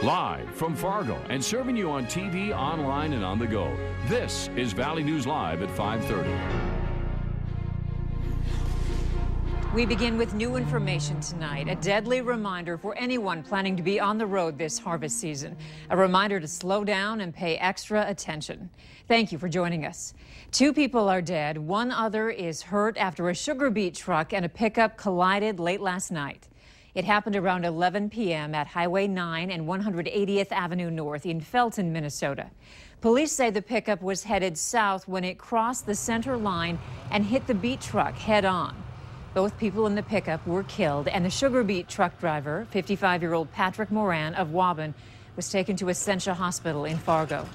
Live from Fargo and serving you on TV, online, and on the go. This is Valley News Live at 5:30. We begin with new information tonight, a deadly reminder for anyone planning to be on the road this harvest season. A reminder to slow down and pay extra attention. Thank you for joining us. 2 people are dead. 1 other is hurt after a sugar beet truck and a pickup collided late last night. It happened around 11 p.m. at Highway 9 and 180th Avenue North in Felton, Minnesota. Police say the pickup was headed south when it crossed the center line and hit the beet truck head on. Both people in the pickup were killed, and the sugar beet truck driver, 55-year-old Patrick Moran of Waubun, was taken to Essentia Hospital in Fargo.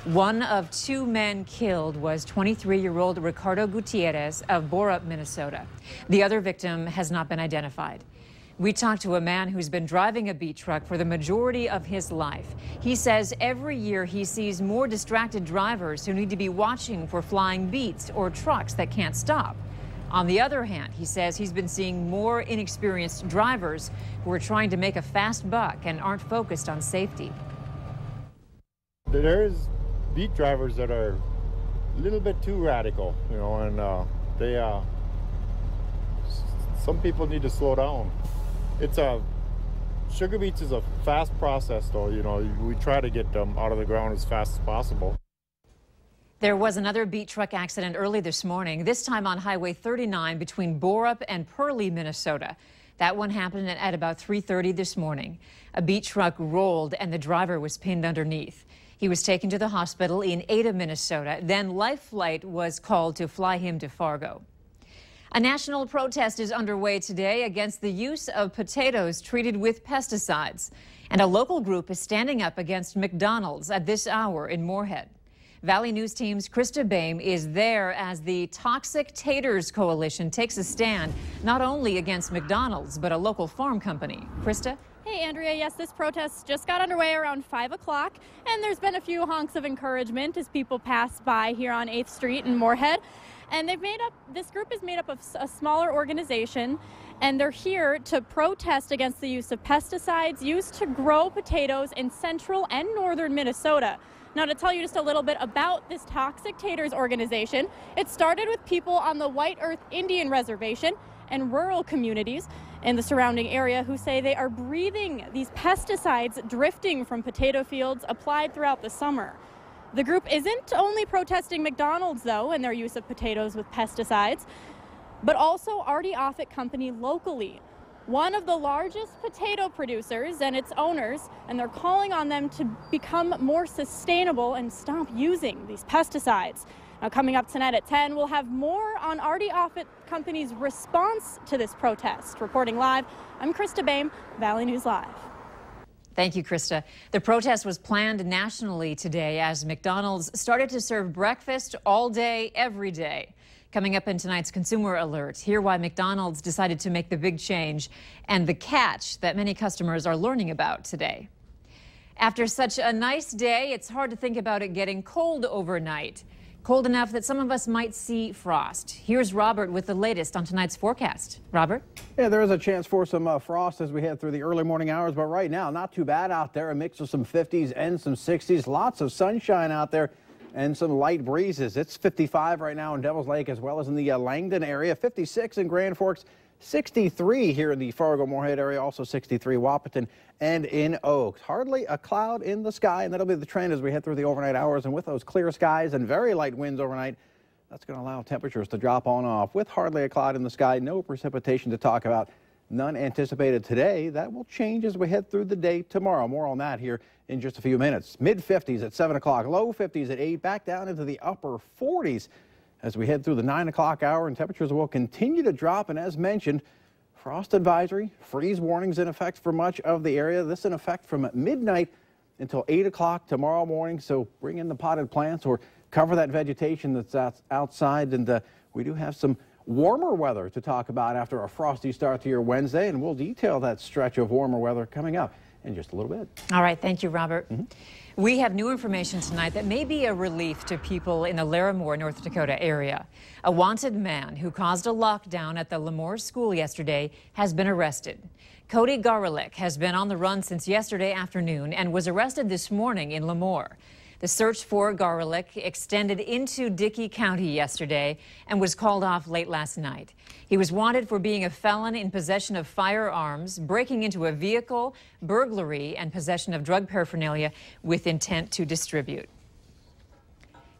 1 of 2 men killed was 23-year-old Ricardo Gutierrez of Borup, Minnesota. The other victim has not been identified. We talked to a man who's been driving a beet truck for the majority of his life. He says every year he sees more distracted drivers who need to be watching for flying beets or trucks that can't stop. On the other hand, he says he's been seeing more inexperienced drivers who are trying to make a fast buck and aren't focused on safety. There's beet drivers that are a little bit too radical, you know, and some people need to slow down. Sugar beets is a fast process, though. You know, we try to get them out of the ground as fast as possible. There was another beet truck accident early this morning, this time on Highway 39 between Borup and Purley, Minnesota. That one happened at about 3:30 this morning. A beet truck rolled and the driver was pinned underneath. He was taken to the hospital in Ada, Minnesota. Then Life Flight was called to fly him to Fargo. A national protest is underway today against the use of potatoes treated with pesticides. And a local group is standing up against McDonald's at this hour in Moorhead. Valley News Team's Krista Boehm is there as the Toxic Taters Coalition takes a stand not only against McDonald's, but a local farm company. Krista? Hey, Andrea. Yes, this protest just got underway around 5 o'clock, and there's been a few honks of encouragement as people pass by here on 8th Street in Moorhead. And this group is made up of a smaller organization, and they're here to protest against the use of pesticides used to grow potatoes in central and northern Minnesota. Now, to tell you just a little bit about this Toxic Taters organization, it started with people on the White Earth Indian Reservation and rural communities in the surrounding area who say they are breathing these pesticides drifting from potato fields applied throughout the summer. The group isn't only protesting McDonald's, though, and their use of potatoes with pesticides, but also Artie Offit Company locally, one of the largest potato producers and its owners, and they're calling on them to become more sustainable and stop using these pesticides. Now, coming up tonight at 10, we'll have more on Artie Offit Company's response to this protest. Reporting live, I'm Krista Boehm, Valley News Live. Thank you, Krista. The protest was planned nationally today as McDonald's started to serve breakfast all day, every day. Coming up in tonight's Consumer Alert, hear why McDonald's decided to make the big change and the catch that many customers are learning about today. After such a nice day, it's hard to think about it getting cold overnight. Cold enough that some of us might see frost. Here's Robert with the latest on tonight's forecast. Robert? Yeah, there is a chance for some frost as we head through the early morning hours, but right now, not too bad out there. A mix of some 50s and some 60s. Lots of sunshine out there and some light breezes. It's 55 right now in Devil's Lake as well as in the Langdon area. 56 in Grand Forks. 63 here in the Fargo-Moorhead area, also 63 Wahpeton and in Oaks. Hardly a cloud in the sky, and that'll be the trend as we head through the overnight hours. And with those clear skies and very light winds overnight, that's going to allow temperatures to drop on off. With hardly a cloud in the sky, no precipitation to talk about. None anticipated today. That will change as we head through the day tomorrow. More on that here in just a few minutes. Mid-50s at 7 o'clock, low 50s at 8, back down into the upper 40s. As we head through the 9 o'clock hour, and temperatures will continue to drop. And as mentioned, frost advisory, freeze warnings in effect for much of the area. This in effect from midnight until 8 o'clock tomorrow morning. So bring in the potted plants or cover that vegetation that's outside. And we do have some warmer weather to talk about after a frosty start to your Wednesday. And we'll detail that stretch of warmer weather coming up in just a little bit. All right, thank you, Robert. We have new information tonight that may be a relief to people in the Larimore, North Dakota area. A wanted man who caused a lockdown at the Lemoore school yesterday has been arrested. Cody Garlick has been on the run since yesterday afternoon and was arrested this morning in Lemoore. The search for Garlick extended into Dickey County yesterday and was called off late last night. He was wanted for being a felon in possession of firearms, breaking into a vehicle, burglary, and possession of drug paraphernalia with intent to distribute.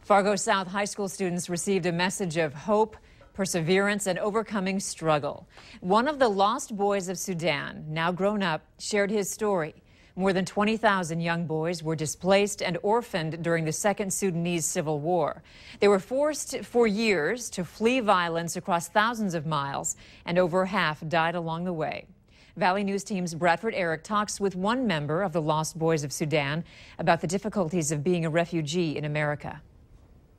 Fargo South High School students received a message of hope, perseverance, and overcoming struggle. One of the lost boys of Sudan, now grown up, shared his story. More than 20,000 young boys were displaced and orphaned during the Second Sudanese Civil War. They were forced for years to flee violence across thousands of miles, and over half died along the way. Valley News Team's Bradford Eric talks with one member of the Lost Boys of Sudan about the difficulties of being a refugee in America.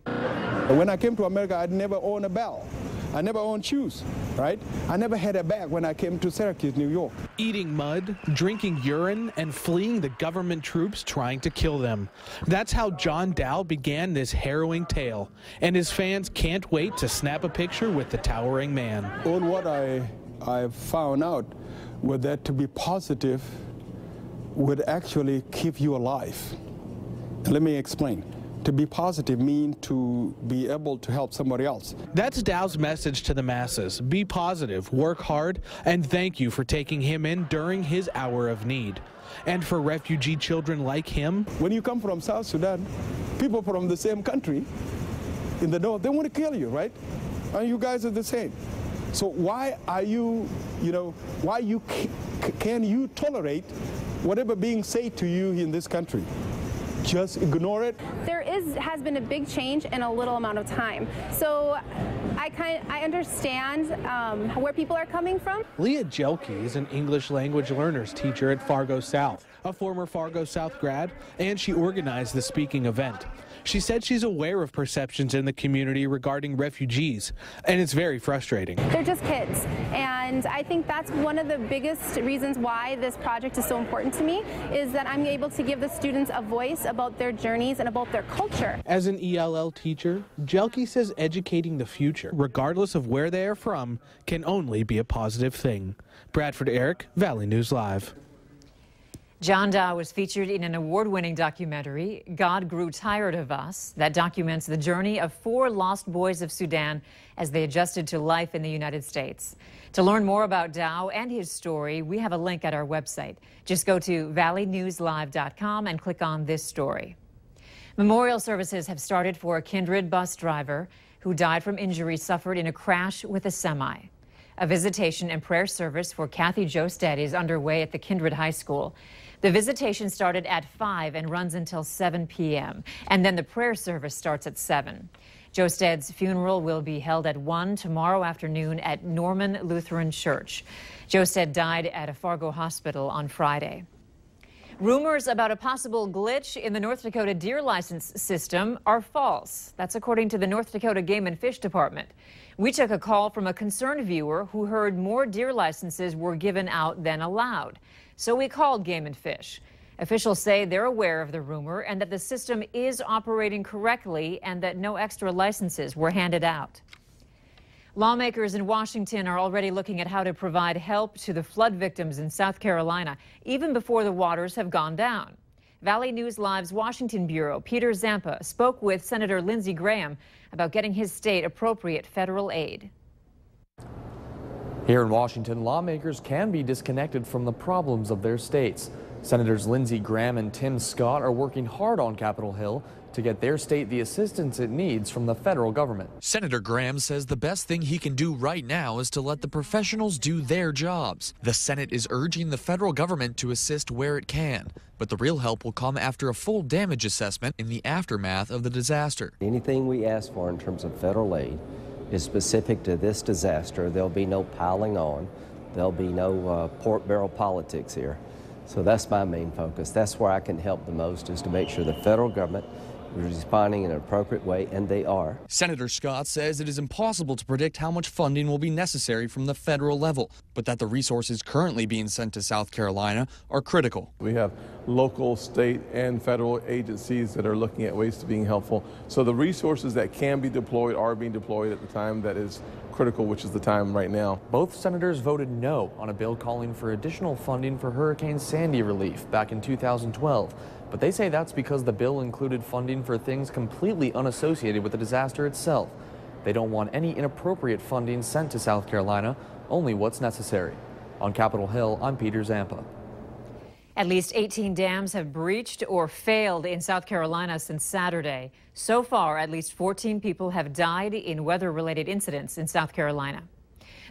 When I came to America, I'd never owned a bell. I never owned shoes, right? I never had a bag when I came to Syracuse, New York. Eating mud, drinking urine, and fleeing the government troops trying to kill them. That's how John Dow began this harrowing tale, and his fans can't wait to snap a picture with the towering man. All what I found out was that to be positive would actually keep you alive. Let me explain. To be positive means to be able to help somebody else. That's Dow's message to the masses. Be positive, work hard, and thank you for taking him in during his hour of need. And for refugee children like him, when you come from South Sudan, people from the same country in the north, they want to kill you, right? And you guys are the same. So why are you, can you tolerate whatever being said to you in this country? Just ignore it. There has been a big change in a little amount of time. So I understand where people are coming from. Leah Jelke is an English language learners teacher at Fargo South, a former Fargo South grad, and she organized the speaking event. She said she's aware of perceptions in the community regarding refugees, and it's very frustrating. They're just kids, and I think that's one of the biggest reasons why this project is so important to me, is that I'm able to give the students a voice about their journeys and about their culture. As an ELL teacher, Jelke says educating the future, regardless of where they are from, can only be a positive thing. Bradford Eric, Valley News Live. John Dow was featured in an award-winning documentary, God Grew Tired of Us, that documents the journey of 4 lost boys of Sudan as they adjusted to life in the United States. To learn more about Dow and his story, we have a link at our website. Just go to valleynewslive.com and click on this story. Memorial services have started for a Kindred bus driver who died from injuries suffered in a crash with a semi. A visitation and prayer service for Kathy Josted is underway at the Kindred High School. The visitation started at 5 and runs until 7 p.m. And then the prayer service starts at 7. Josted's funeral will be held at 1 tomorrow afternoon at Norman Lutheran Church. Josted died at a Fargo hospital on Friday. Rumors about a possible glitch in the North Dakota deer license system are false. That's according to the North Dakota Game and Fish Department. We took a call from a concerned viewer who heard more deer licenses were given out than allowed. So we called Game and Fish. Officials say they're aware of the rumor and that the system is operating correctly and that no extra licenses were handed out. Lawmakers in Washington are already looking at how to provide help to the flood victims in South Carolina, even before the waters have gone down. Valley News Live's Washington Bureau, Peter Zampa, spoke with Senator Lindsey Graham about getting his state appropriate federal aid. Here in Washington, lawmakers can be disconnected from the problems of their states. Senators Lindsey Graham and Tim Scott are working hard on Capitol Hill to get their state the assistance it needs from the federal government. Senator Graham says the best thing he can do right now is to let the professionals do their jobs. The Senate is urging the federal government to assist where it can, but the real help will come after a full damage assessment in the aftermath of the disaster. Anything we ask for in terms of federal aid is specific to this disaster. There'll be no piling on. There'll be no pork barrel politics here. So that's my main focus. That's where I can help the most, is to make sure the federal government responding in an appropriate way, and they are. Senator Scott says it is impossible to predict how much funding will be necessary from the federal level, but that the resources currently being sent to South Carolina are critical. We have local, state, and federal agencies that are looking at ways to being helpful. So the resources that can be deployed are being deployed at the time that is critical, which is the time right now. Both senators voted no on a bill calling for additional funding for Hurricane Sandy relief back in 2012. But they say that's because the bill included funding for things completely unassociated with the disaster itself. They don't want any inappropriate funding sent to South Carolina, only what's necessary. On Capitol Hill, I'm Peter Zampa. At least 18 dams have breached or failed in South Carolina since Saturday. So far, at least 14 people have died in weather-related incidents in South Carolina.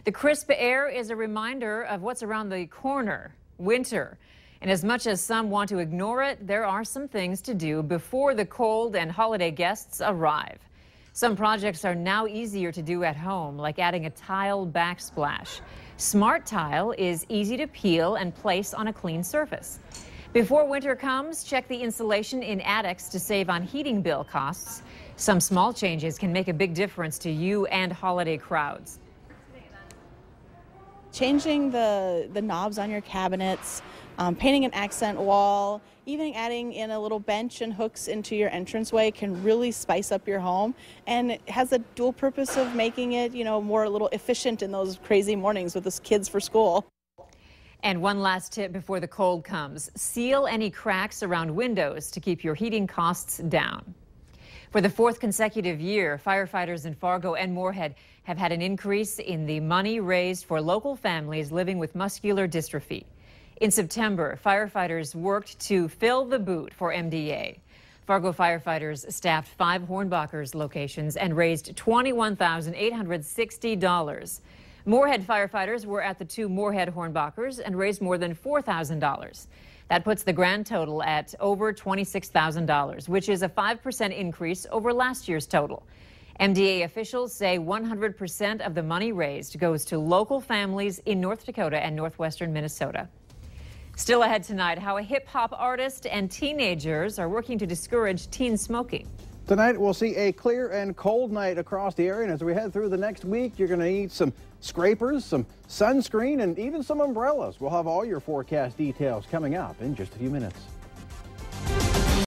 The crisp air is a reminder of what's around the corner, winter. And as much as some want to ignore it, there are some things to do before the cold and holiday guests arrive. Some projects are now easier to do at home, like adding a tile backsplash. Smart Tile is easy to peel and place on a clean surface. Before winter comes, check the insulation in attics to save on heating bill costs. Some small changes can make a big difference to you and holiday crowds. Changing the knobs on your cabinets, painting an accent wall, even adding in a little bench and hooks into your entranceway can really spice up your home, and it has a dual purpose of making it, more a little efficient in those crazy mornings with the kids for school. And one last tip before the cold comes: seal any cracks around windows to keep your heating costs down. For the fourth consecutive year, firefighters in Fargo and Moorhead have had an increase in the money raised for local families living with muscular dystrophy. In September, firefighters worked to fill the boot for MDA. Fargo firefighters staffed 5 Hornbachers locations and raised $21,860. Moorhead firefighters were at the 2 Moorhead Hornbachers and raised more than $4,000. That puts the grand total at over $26,000, which is a 5% increase over last year's total. MDA officials say 100% of the money raised goes to local families in North Dakota and northwestern Minnesota. Still ahead tonight, how a hip-hop artist and teenagers are working to discourage teen smoking. Tonight, we'll see a clear and cold night across the area. And as we head through the next week, you're going to need some scrapers, some sunscreen, and even some umbrellas. We'll have all your forecast details coming up in just a few minutes.